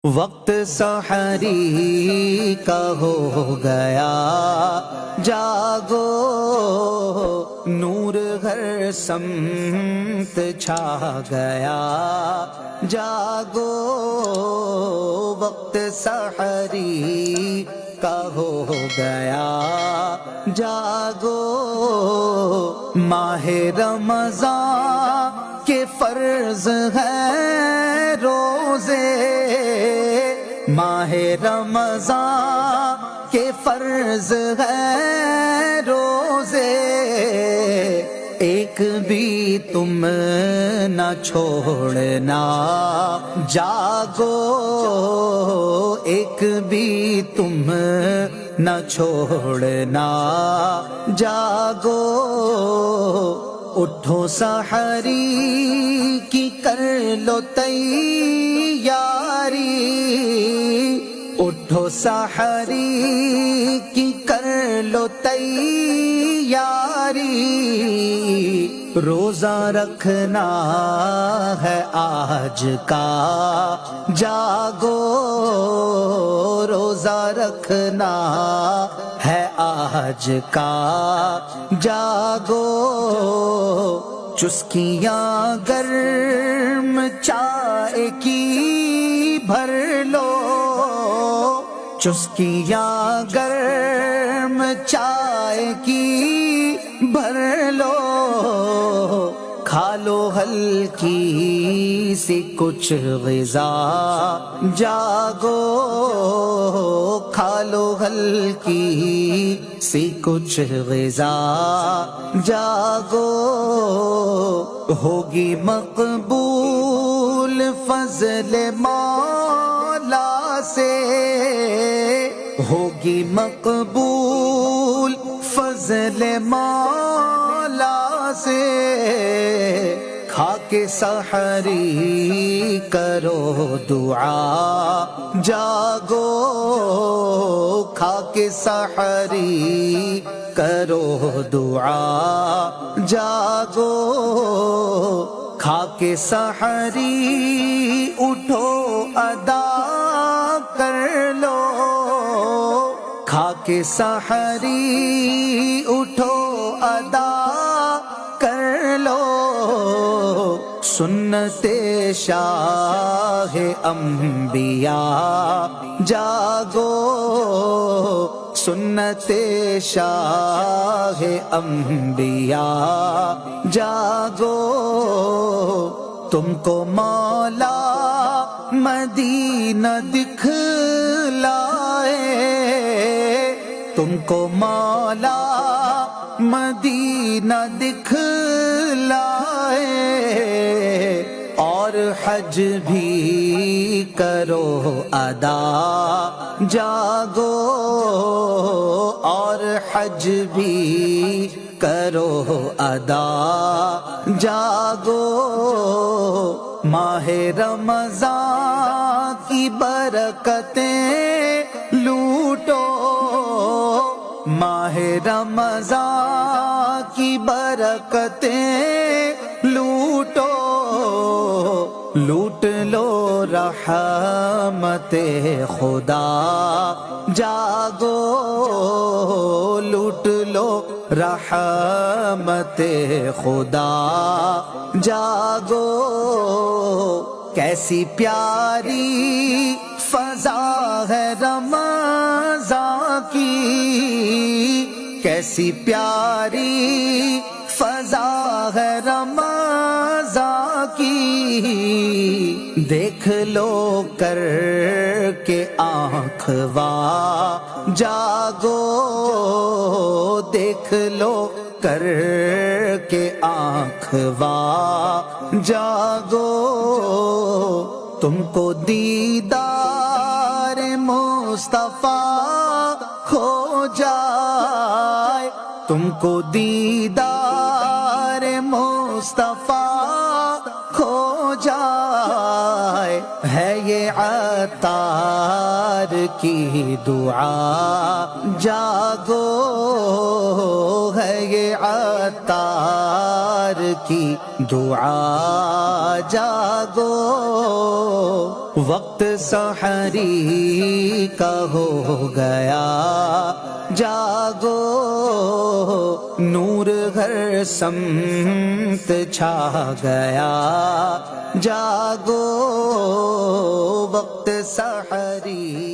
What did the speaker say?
وقت سحری کا ہو گیا، جاگو نور ہر سمت چھا گیا، جاگو وقت سحری کا ہو گیا، جاگو ماہ رمضان کے فرض ہے روزے، ماہ رمضان کے فرض ہے روزے، ایک بھی تم نہ چھوڑنا، جاگو ایک بھی تم نہ چھوڑنا، جاگو اٹھو سحری کی کر لو تیاری، اٹھو سحری کی کر لو تیاری، روزہ رکھنا ہے آج کا، جاگو روزہ رکھنا ہے آج کا، جاگو چسکیاں گرم چائے کی بھر لو، چسکیاں گرم چائے کی بھر لو، کھا لو ہلکی سی کچھ غذا، جاگو کھا لو ہلکی سی کچھ غذا، جاگو ہوگی مقبول فضل مولا سے، ہوگی مقبول فضل مولا سے، کھا کے سحری کرو دعا، جاگو کھا کے سحری کرو دعا، جاگو کھا کے سحری اٹھو ادا کر لو، کھا کے سحری اٹھو ادا کر لو، سنت شاہ انبیاء، جاگو سنت شاہ انبیاء، جاگو تم کو مولا مدینہ دکھلائے، تم کو مولا مدینہ دکھلائے، اور حج بھی کرو ادا، جاگو اور حج بھی کرو ادا، جاگو ماہ رمضان کی برکتیں لوٹو، ماہ رمضان کی برکتیں لوٹو، لوٹ لو رحمت خدا، جاگو لوٹ لو رحمت خدا، جاگو کیسی پیاری فضا ہے رمضان کی، کیسی پیاری فضا ہے رمضان کی، دیکھ لو کر کے آنکھ وا، جاگو دیکھ لو کر کے آنکھ وا، جاگو تم کو دیدار مصطفیٰ ہو جائے، تم کو دیدار مصطفیٰ ہو جائے، ہے یہ عطار کی دعا، جاگو ہے یہ عطار کی دعا، جاگو وقت سحری کا ہو گیا جاگو نور ہر سمت چھا گیا جاگو وقت سحری